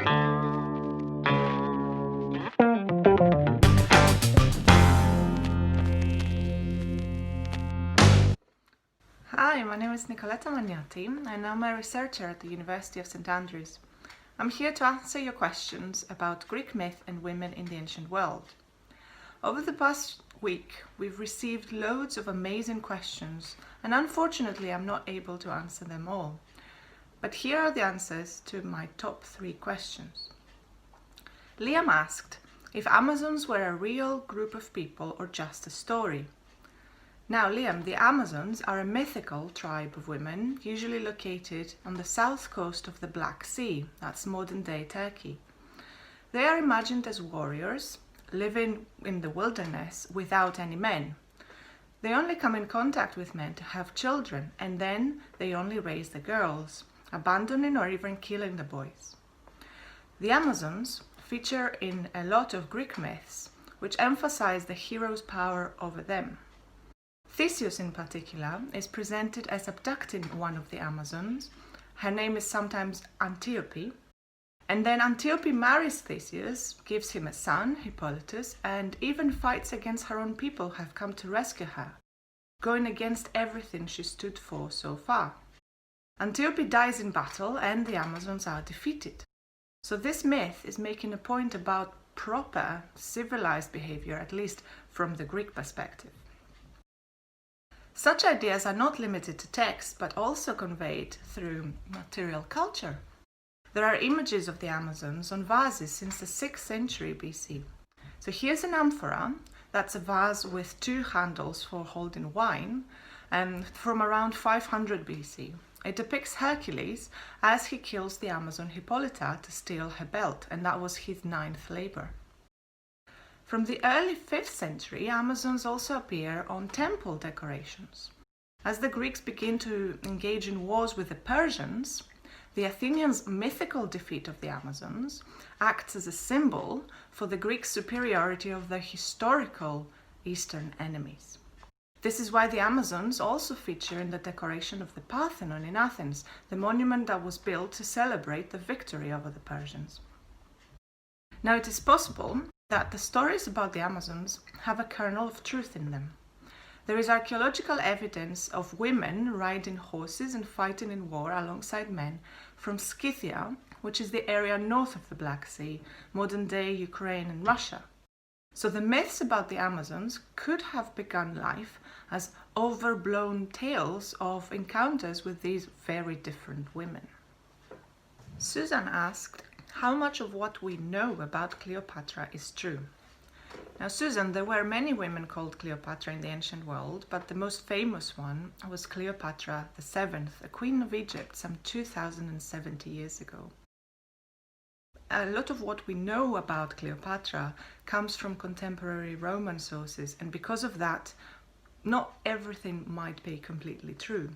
Hi, my name is Nikoletta and I'm a researcher at the University of St Andrews. I'm here to answer your questions about Greek myth and women in the ancient world. Over the past week, we've received loads of amazing questions, and unfortunately I'm not able to answer them all. But here are the answers to my top 3 questions. Liam asked if Amazons were a real group of people or just a story. Now, Liam, the Amazons are a mythical tribe of women, usually located on the south coast of the Black Sea, that's modern-day Turkey. They are imagined as warriors, living in the wilderness without any men. They only come in contact with men to have children, and then they only raise the girls, abandoning or even killing the boys. The Amazons feature in a lot of Greek myths, which emphasize the hero's power over them. Theseus in particular is presented as abducting one of the Amazons. Her name is sometimes Antiope. And then Antiope marries Theseus, gives him a son, Hippolytus, and even fights against her own people who have come to rescue her, going against everything she stood for so far. Antiope dies in battle and the Amazons are defeated. So this myth is making a point about proper, civilized behavior, at least from the Greek perspective. Such ideas are not limited to text, but also conveyed through material culture. There are images of the Amazons on vases since the 6th century BC. So here's an amphora, that's a vase with 2 handles for holding wine, and from around 500 BC. It depicts Hercules as he kills the Amazon Hippolyta to steal her belt, and that was his 9th labor. From the early 5th century, Amazons also appear on temple decorations. As the Greeks begin to engage in wars with the Persians, the Athenians' mythical defeat of the Amazons acts as a symbol for the Greek superiority of their historical eastern enemies. This is why the Amazons also feature in the decoration of the Parthenon in Athens, the monument that was built to celebrate the victory over the Persians. Now, it is possible that the stories about the Amazons have a kernel of truth in them. There is archaeological evidence of women riding horses and fighting in war alongside men from Scythia, which is the area north of the Black Sea, modern-day Ukraine and Russia. So the myths about the Amazons could have begun life as overblown tales of encounters with these very different women. Susan asked, how much of what we know about Cleopatra is true? Now, Susan, there were many women called Cleopatra in the ancient world, but the most famous one was Cleopatra VII, a queen of Egypt some 2070 years ago. A lot of what we know about Cleopatra comes from contemporary Roman sources, and because of that, not everything might be completely true.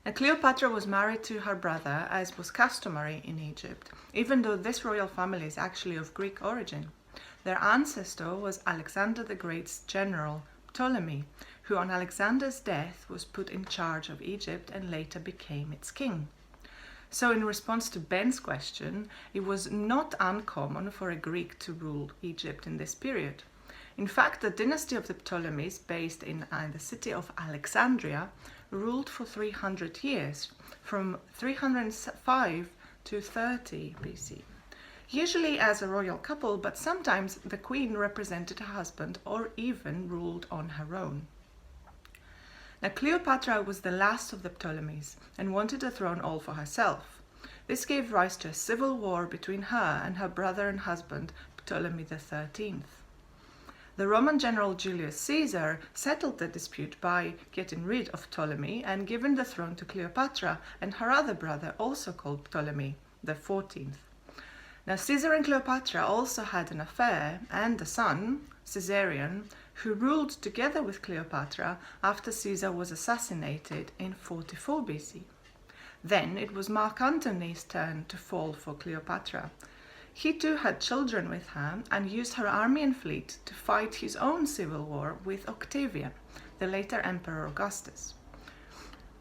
Now, Cleopatra was married to her brother, as was customary in Egypt, even though this royal family is actually of Greek origin. Their ancestor was Alexander the Great's general, Ptolemy, who on Alexander's death was put in charge of Egypt and later became its king. So in response to Ben's question, it was not uncommon for a Greek to rule Egypt in this period. In fact, the dynasty of the Ptolemies, based in the city of Alexandria, ruled for 300 years, from 305 to 30 BC. Usually as a royal couple, but sometimes the queen represented her husband or even ruled on her own. Now, Cleopatra was the last of the Ptolemies and wanted a throne all for herself. This gave rise to a civil war between her and her brother and husband, Ptolemy XIII. The Roman general Julius Caesar settled the dispute by getting rid of Ptolemy and giving the throne to Cleopatra and her other brother, also called Ptolemy XIV. Now, Caesar and Cleopatra also had an affair and a son, Caesarion, who ruled together with Cleopatra after Caesar was assassinated in 44 BC. Then it was Mark Antony's turn to fall for Cleopatra. He too had children with her and used her army and fleet to fight his own civil war with Octavian, the later Emperor Augustus.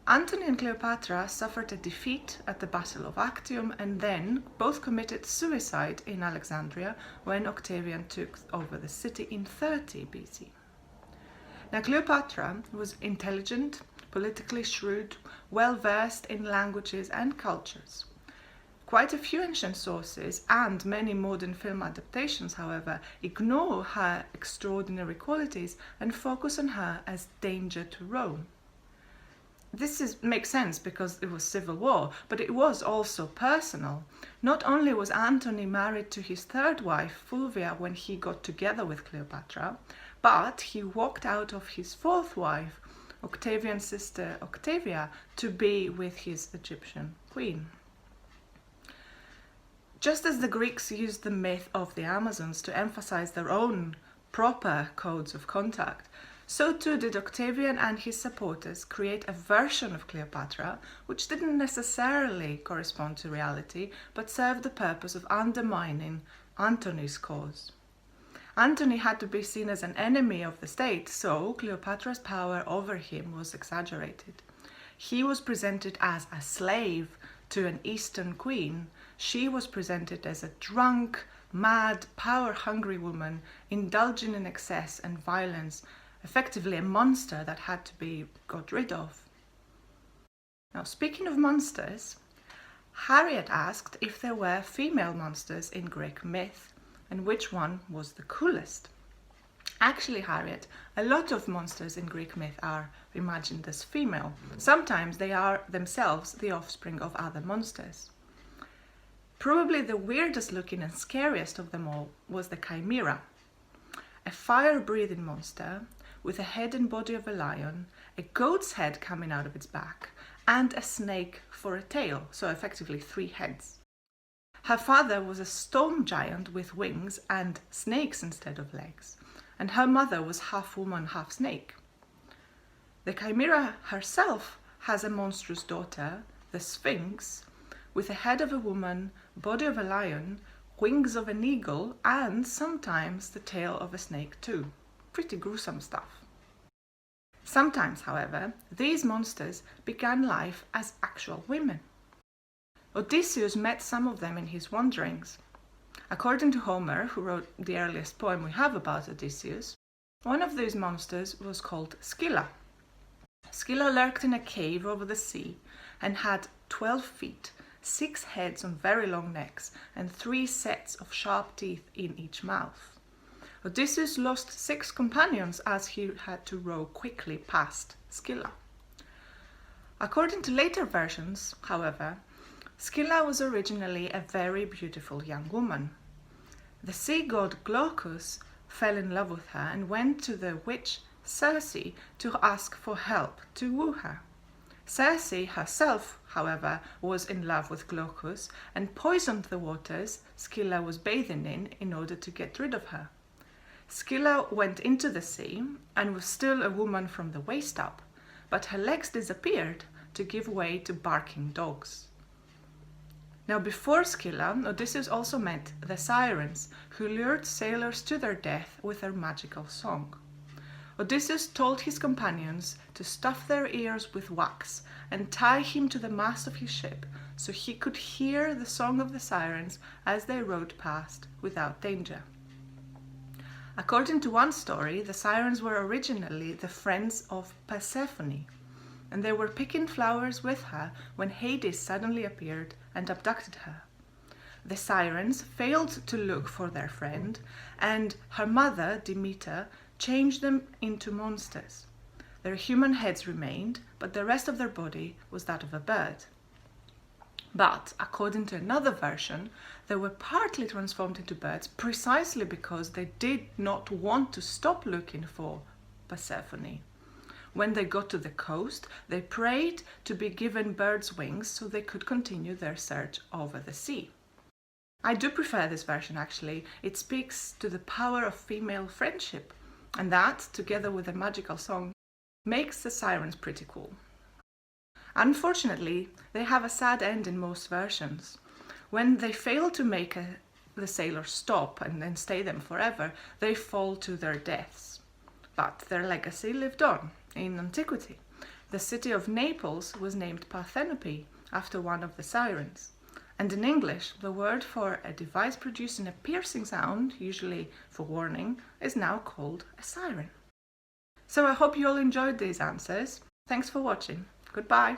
Antony and Cleopatra suffered a defeat at the Battle of Actium and then both committed suicide in Alexandria when Octavian took over the city in 30 BC. Now, Cleopatra was intelligent, politically shrewd, well-versed in languages and cultures. Quite a few ancient sources and many modern film adaptations, however, ignore her extraordinary qualities and focus on her as danger to Rome. This makes sense because it was civil war, but it was also personal. Not only was Antony married to his third wife, Fulvia, when he got together with Cleopatra, but he walked out of his fourth wife, Octavian's sister Octavia, to be with his Egyptian queen. Just as the Greeks used the myth of the Amazons to emphasize their own proper codes of conduct, so too did Octavian and his supporters create a version of Cleopatra which didn't necessarily correspond to reality, but served the purpose of undermining Antony's cause. Antony had to be seen as an enemy of the state, so Cleopatra's power over him was exaggerated. He was presented as a slave to an Eastern queen. She was presented as a drunk, mad, power-hungry woman, indulging in excess and violence, effectively a monster that had to be got rid of. Now, speaking of monsters, Harriet asked if there were female monsters in Greek myth and which one was the coolest. Actually, Harriet, a lot of monsters in Greek myth are imagined as female. Sometimes they are themselves the offspring of other monsters. Probably the weirdest looking and scariest of them all was the Chimera, a fire-breathing monster with a head and body of a lion, a goat's head coming out of its back, and a snake for a tail, so effectively 3 heads. Her father was a storm giant with wings and snakes instead of legs, and her mother was half woman, half snake. The Chimera herself has a monstrous daughter, the Sphinx, with a head of a woman, body of a lion, wings of an eagle, and sometimes the tail of a snake too. Pretty gruesome stuff. Sometimes, however, these monsters began life as actual women. Odysseus met some of them in his wanderings. According to Homer, who wrote the earliest poem we have about Odysseus, one of these monsters was called Scylla. Scylla lurked in a cave over the sea and had 12 feet, 6 heads on very long necks, and 3 sets of sharp teeth in each mouth. Odysseus lost 6 companions as he had to row quickly past Scylla. According to later versions, however, Scylla was originally a very beautiful young woman. The sea god Glaucus fell in love with her and went to the witch Circe to ask for help to woo her. Circe herself, however, was in love with Glaucus and poisoned the waters Scylla was bathing in order to get rid of her. Scylla went into the sea and was still a woman from the waist up, but her legs disappeared to give way to barking dogs. Now, before Scylla, Odysseus also met the Sirens, who lured sailors to their death with their magical song. Odysseus told his companions to stuff their ears with wax and tie him to the mast of his ship so he could hear the song of the Sirens as they rowed past without danger. According to one story, the Sirens were originally the friends of Persephone, and they were picking flowers with her when Hades suddenly appeared and abducted her. The Sirens failed to look for their friend, and her mother, Demeter, changed them into monsters. Their human heads remained, but the rest of their body was that of a bird. But, according to another version, they were partly transformed into birds precisely because they did not want to stop looking for Persephone. When they got to the coast, they prayed to be given birds' wings so they could continue their search over the sea. I do prefer this version, actually. It speaks to the power of female friendship, and that, together with a magical song, makes the Sirens pretty cool. Unfortunately, they have a sad end in most versions. When they fail to make the sailors stop and stay them forever, they fall to their deaths. But their legacy lived on in antiquity. The city of Naples was named Parthenope after one of the sirens. And in English, the word for a device producing a piercing sound, usually for warning, is now called a siren. So I hope you all enjoyed these answers. Thanks for watching. Goodbye.